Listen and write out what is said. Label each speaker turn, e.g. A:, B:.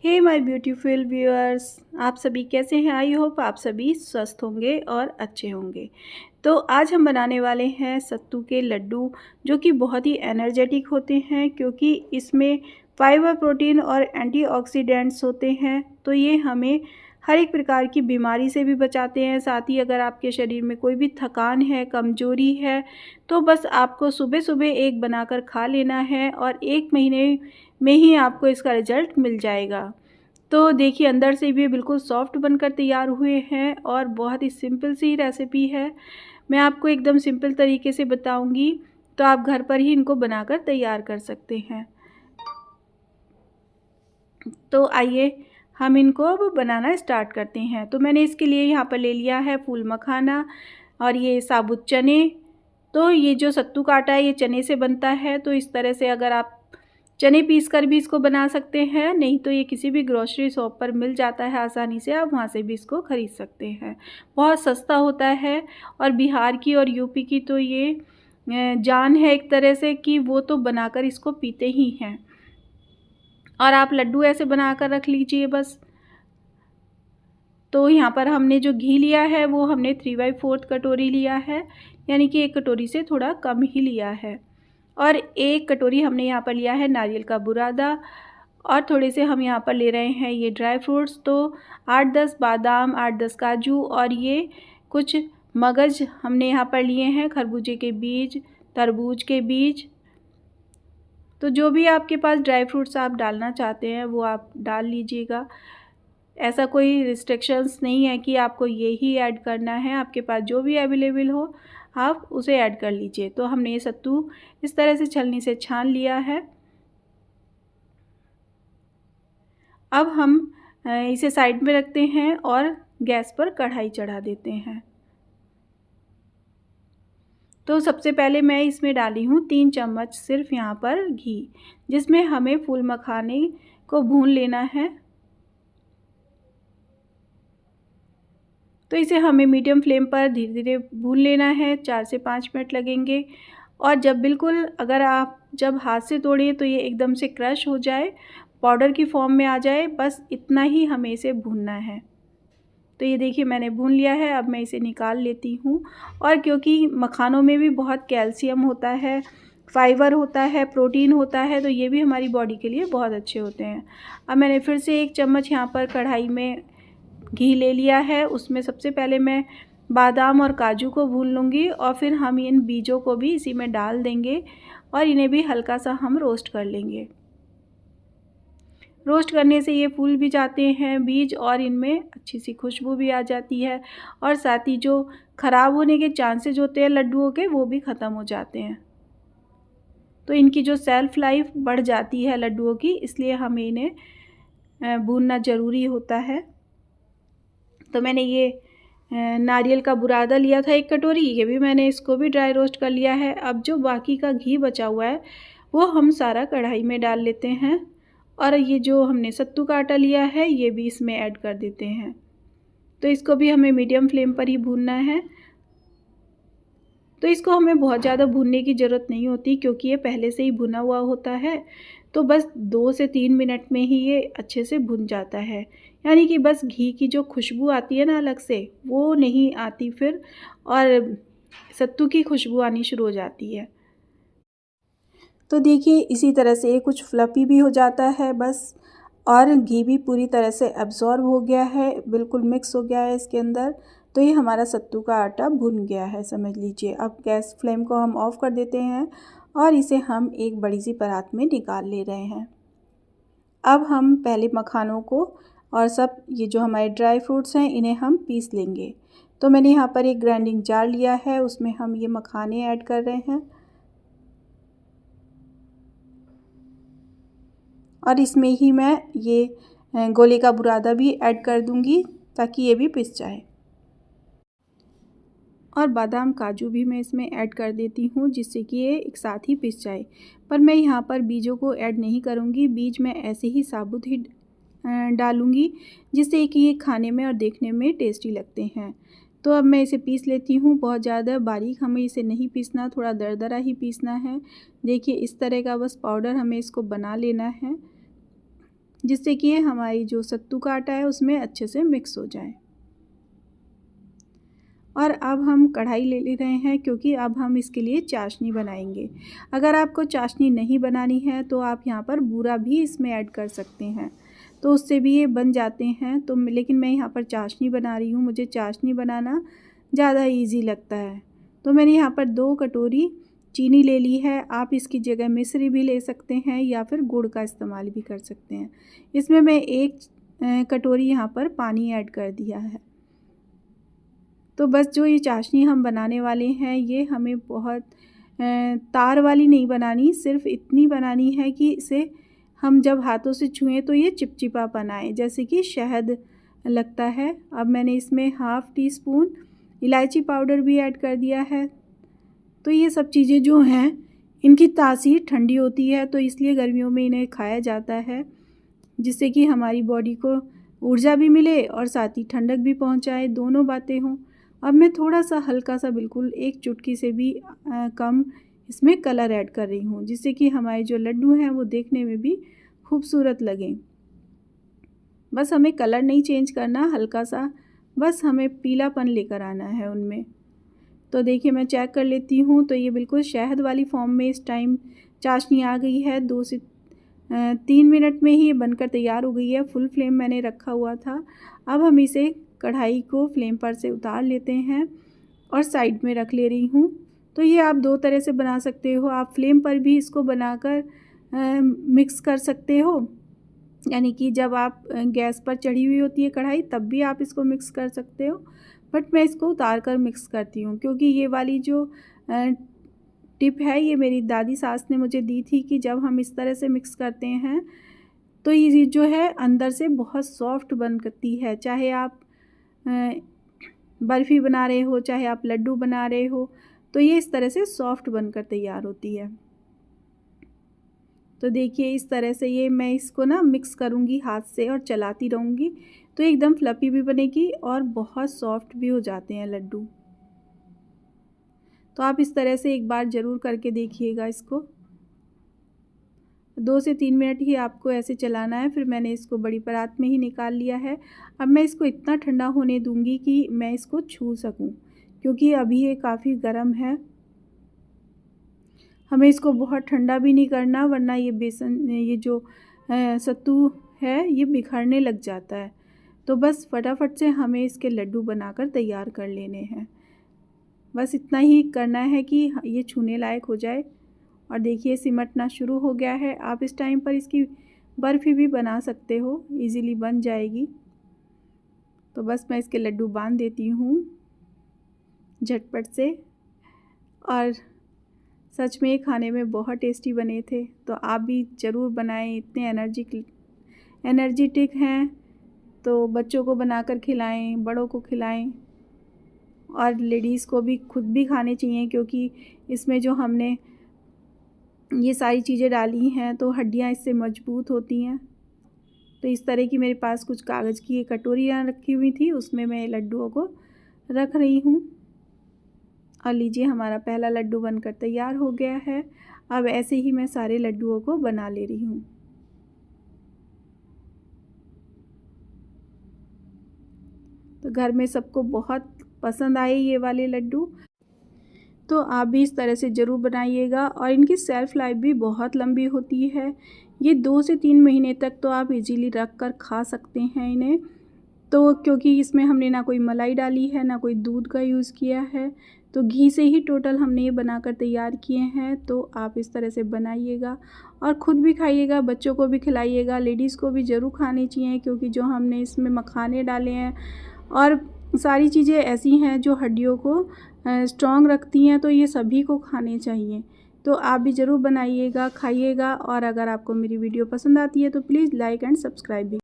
A: Hey my beautiful viewers, आप सभी कैसे हैं। आई होप आप सभी स्वस्थ होंगे और अच्छे होंगे। तो आज हम बनाने वाले हैं सत्तू के लड्डू, जो कि बहुत ही एनर्जेटिक होते हैं क्योंकि इसमें फाइबर, प्रोटीन और एंटीऑक्सीडेंट्स होते हैं। तो ये हमें हर एक प्रकार की बीमारी से भी बचाते हैं। साथ ही अगर आपके शरीर में कोई भी थकान है, कमज़ोरी है, तो बस आपको सुबह-सुबह एक बनाकर खा लेना है और 1 महीने में ही आपको इसका रिज़ल्ट मिल जाएगा। तो देखिए, अंदर से भी बिल्कुल सॉफ्ट बनकर तैयार हुए हैं और बहुत ही सिंपल सी रेसिपी है। मैं आपको एकदम सिंपल तरीके से बताऊंगी, तो आप घर पर ही इनको बनाकर तैयार कर सकते हैं। तो आइए हम इनको अब बनाना स्टार्ट करते हैं। तो मैंने इसके लिए यहाँ पर ले लिया है फूल मखाना और ये साबुत चने। तो ये जो सत्तू का आटा है ये चने से बनता है, तो इस तरह से अगर आप चने पीस कर भी इसको बना सकते हैं, नहीं तो ये किसी भी ग्रोसरी शॉप पर मिल जाता है आसानी से, आप वहाँ से भी इसको ख़रीद सकते हैं। बहुत सस्ता होता है और बिहार की और यूपी की तो ये जान है एक तरह से कि वो तो बनाकर इसको पीते ही हैं। और आप लड्डू ऐसे बना कर रख लीजिए बस। तो यहाँ पर हमने जो घी लिया है वो हमने 3/4 कटोरी लिया है, यानी कि 1 कटोरी से थोड़ा कम ही लिया है। और 1 कटोरी हमने यहाँ पर लिया है नारियल का बुरादा और थोड़े से हम यहाँ पर ले रहे हैं ये ड्राई फ्रूट्स। तो 8-10 बादाम, 8-10 काजू और ये कुछ मगज हमने यहाँ पर लिए हैं, खरबूजे के बीज, तरबूज के बीज। तो जो भी आपके पास ड्राई फ्रूट्स आप डालना चाहते हैं वो आप डाल लीजिएगा। ऐसा कोई रिस्ट्रिक्शंस नहीं है कि आपको ये ही ऐड करना है, आपके पास जो भी अवेलेबल हो आप उसे ऐड कर लीजिए। तो हमने ये सत्तू इस तरह से छलनी से छान लिया है। अब हम इसे साइड में रखते हैं और गैस पर कढ़ाई चढ़ा देते हैं। तो सबसे पहले मैं इसमें डाली हूँ 3 चम्मच सिर्फ यहाँ पर घी, जिसमें हमें फूल मखाने को भून लेना है। तो इसे हमें मीडियम फ्लेम पर धीरे-धीरे भून लेना है, 4 से 5 मिनट लगेंगे। और जब बिल्कुल अगर आप जब हाथ से तोड़ें तो ये एकदम से क्रश हो जाए, पाउडर की फॉर्म में आ जाए, बस इतना ही हमें इसे भूनना है। तो ये देखिए मैंने भून लिया है, अब मैं इसे निकाल लेती हूँ। और क्योंकि मखानों में भी बहुत कैल्शियम होता है, फाइबर होता है, प्रोटीन होता है, तो ये भी हमारी बॉडी के लिए बहुत अच्छे होते हैं। अब मैंने फिर से 1 चम्मच यहाँ पर कढ़ाई में घी ले लिया है, उसमें सबसे पहले मैं बादाम और काजू को भून लूँगी और फिर हम इन बीजों को भी इसी में डाल देंगे और इन्हें भी हल्का सा हम रोस्ट कर लेंगे। रोस्ट करने से ये फूल भी जाते हैं बीज और इनमें अच्छी सी खुशबू भी आ जाती है और साथ ही जो ख़राब होने के चांसेस होते हैं लड्डुओं के वो भी ख़त्म हो जाते हैं। तो इनकी जो सेल्फ़ लाइफ बढ़ जाती है लड्डुओं की, इसलिए हमें इन्हें भूनना ज़रूरी होता है। तो मैंने ये नारियल का बुरादा लिया था 1 कटोरी, ये भी मैंने इसको भी ड्राई रोस्ट कर लिया है। अब जो बाकी का घी बचा हुआ है वो हम सारा कढ़ाई में डाल लेते हैं और ये जो हमने सत्तू का आटा लिया है ये भी इसमें ऐड कर देते हैं। तो इसको भी हमें मीडियम फ्लेम पर ही भूनना है। तो इसको हमें बहुत ज़्यादा भूनने की ज़रूरत नहीं होती क्योंकि ये पहले से ही भुना हुआ होता है। तो बस 2 से 3 मिनट में ही ये अच्छे से भुन जाता है। यानी कि बस घी की जो खुशबू आती है ना अलग से, वो नहीं आती फिर, और सत्तू की खुशबू आनी शुरू हो जाती है। तो देखिए इसी तरह से ये कुछ फ्लफ़ी भी हो जाता है बस, और घी भी पूरी तरह से एब्ज़ॉर्ब हो गया है, बिल्कुल मिक्स हो गया है इसके अंदर। तो ये हमारा सत्तू का आटा भुन गया है समझ लीजिए। अब गैस फ्लेम को हम ऑफ़ कर देते हैं और इसे हम एक बड़ी सी परात में निकाल ले रहे हैं। अब हम पहले मखानों को और सब ये जो हमारे ड्राई फ्रूट्स हैं इन्हें हम पीस लेंगे। तो मैंने यहाँ पर एक ग्राइंडिंग जार लिया है, उसमें हम ये मखाने ऐड कर रहे हैं और इसमें ही मैं ये गोले का बुरादा भी ऐड कर दूंगी ताकि ये भी पिस जाए। और बादाम काजू भी मैं इसमें ऐड कर देती हूँ जिससे कि ये एक साथ ही पिस जाए। पर मैं यहाँ पर बीजों को ऐड नहीं करूँगी, बीज मैं ऐसे ही साबुत ही डालूँगी जिससे कि ये खाने में और देखने में टेस्टी लगते हैं। तो अब मैं इसे पीस लेती हूँ। बहुत ज़्यादा बारीक हमें इसे नहीं पीसना, थोड़ा दरदरा ही पीसना है। देखिए इस तरह का बस पाउडर हमें इसको बना लेना है। जिससे कि हमारी जो सत्तू का आटा है उसमें अच्छे से मिक्स हो जाए। और अब हम कढ़ाई ले रहे हैं क्योंकि अब हम इसके लिए चाशनी बनाएंगे। अगर आपको चाशनी नहीं बनानी है तो आप यहाँ पर बूरा भी इसमें ऐड कर सकते हैं, तो उससे भी ये बन जाते हैं। तो लेकिन मैं यहाँ पर चाशनी बना रही हूँ, मुझे चाशनी बनाना ज़्यादा इजी लगता है। तो मैंने यहाँ पर 2 कटोरी चीनी ले ली है। आप इसकी जगह मिश्री भी ले सकते हैं या फिर गुड़ का इस्तेमाल भी कर सकते हैं। इसमें मैं 1 कटोरी यहाँ पर पानी ऐड कर दिया है। तो बस जो ये चाशनी हम बनाने वाले हैं ये हमें बहुत तार वाली नहीं बनानी, सिर्फ इतनी बनानी है कि इसे हम जब हाथों से छुएं तो ये चिपचिपापन आए, जैसे कि शहद लगता है। अब मैंने इसमें ½ टीस्पून इलायची पाउडर भी ऐड कर दिया है। तो ये सब चीज़ें जो हैं इनकी तासीर ठंडी होती है, तो इसलिए गर्मियों में इन्हें खाया जाता है, जिससे कि हमारी बॉडी को ऊर्जा भी मिले और साथ ही ठंडक भी पहुंचाए, दोनों बातें हों। अब मैं थोड़ा सा हल्का सा, बिल्कुल 1 चुटकी से भी कम इसमें कलर ऐड कर रही हूँ, जिससे कि हमारे जो लड्डू हैं वो देखने में भी खूबसूरत लगें। बस हमें कलर नहीं चेंज करना, हल्का सा बस हमें पीलापन लेकर आना है उनमें। तो देखिए मैं चेक कर लेती हूँ, तो ये बिल्कुल शहद वाली फॉर्म में इस टाइम चाशनी आ गई है। 2 से 3 मिनट में ही ये बनकर तैयार हो गई है। फुल फ्लेम मैंने रखा हुआ था। अब हम इसे कढ़ाई को फ्लेम पर से उतार लेते हैं और साइड में रख ले रही हूँ। तो ये आप 2 तरह से बना सकते हो। आप फ्लेम पर भी इसको बनाकर मिक्स कर सकते हो, यानी कि जब आप गैस पर चढ़ी हुई होती है कढ़ाई तब भी आप इसको मिक्स कर सकते हो। बट मैं इसको उतार कर मिक्स करती हूँ, क्योंकि ये वाली जो टिप है ये मेरी दादी सास ने मुझे दी थी कि जब हम इस तरह से मिक्स करते हैं तो ये जो है अंदर से बहुत सॉफ्ट बनती है। चाहे आप बर्फ़ी बना रहे हो, चाहे आप लड्डू बना रहे हो, तो ये इस तरह से सॉफ्ट बनकर तैयार होती है। तो देखिए इस तरह से ये मैं इसको ना मिक्स करूँगी हाथ से और चलाती रहूँगी, तो एकदम फ्लफ़ी भी बनेगी और बहुत सॉफ्ट भी हो जाते हैं लड्डू। तो आप इस तरह से एक बार ज़रूर करके देखिएगा इसको। 2 से 3 मिनट ही आपको ऐसे चलाना है। फिर मैंने इसको बड़ी परात में ही निकाल लिया है। अब मैं इसको इतना ठंडा होने दूँगी कि मैं इसको छू सकूँ, क्योंकि अभी ये काफ़ी गर्म है। हमें इसको बहुत ठंडा भी नहीं करना, वरना ये बेसन, ये जो सत्तू है ये बिखरने लग जाता है। तो बस फटाफट से हमें इसके लड्डू बनाकर तैयार कर लेने हैं। बस इतना ही करना है कि ये छूने लायक हो जाए। और देखिए सिमटना शुरू हो गया है। आप इस टाइम पर इसकी बर्फ़ी भी बना सकते हो, इजीली बन जाएगी। तो बस मैं इसके लड्डू बांध देती हूँ झटपट से। और सच में ये खाने में बहुत टेस्टी बने थे, तो आप भी ज़रूर बनाएं। इतने एनर्जेटिक हैं, तो बच्चों को बनाकर खिलाएं, बड़ों को खिलाएं और लेडीज़ को भी खुद भी खाने चाहिए, क्योंकि इसमें जो हमने ये सारी चीज़ें डाली हैं तो हड्डियाँ इससे मजबूत होती हैं। तो इस तरह की मेरे पास कुछ कागज़ की कटोरियाँ रखी हुई थी, उसमें मैं लड्डुओं को रख रही हूँ। और लीजिए हमारा पहला लड्डू बनकर तैयार हो गया है। अब ऐसे ही मैं सारे लड्डुओं को बना ले रही हूँ। तो घर में सबको बहुत पसंद आए ये वाले लड्डू, तो आप भी इस तरह से ज़रूर बनाइएगा। और इनकी सेल्फ़ लाइफ भी बहुत लंबी होती है। ये 2 से 3 महीने तक तो आप इजीली रख कर खा सकते हैं इन्हें। तो क्योंकि इसमें हमने ना कोई मलाई डाली है, ना कोई दूध का यूज़ किया है, तो घी से ही टोटल हमने ये बनाकर तैयार किए हैं। तो आप इस तरह से बनाइएगा और ख़ुद भी खाइएगा, बच्चों को भी खिलाइएगा। लेडीज़ को भी ज़रूर खानी चाहिए, क्योंकि जो हमने इसमें मखाने डाले हैं और सारी चीज़ें ऐसी हैं जो हड्डियों को स्ट्रॉन्ग रखती हैं, तो ये सभी को खाने चाहिए। तो आप भी ज़रूर बनाइएगा, खाइएगा। और अगर आपको मेरी वीडियो पसंद आती है तो प्लीज़ लाइक एंड सब्सक्राइब भी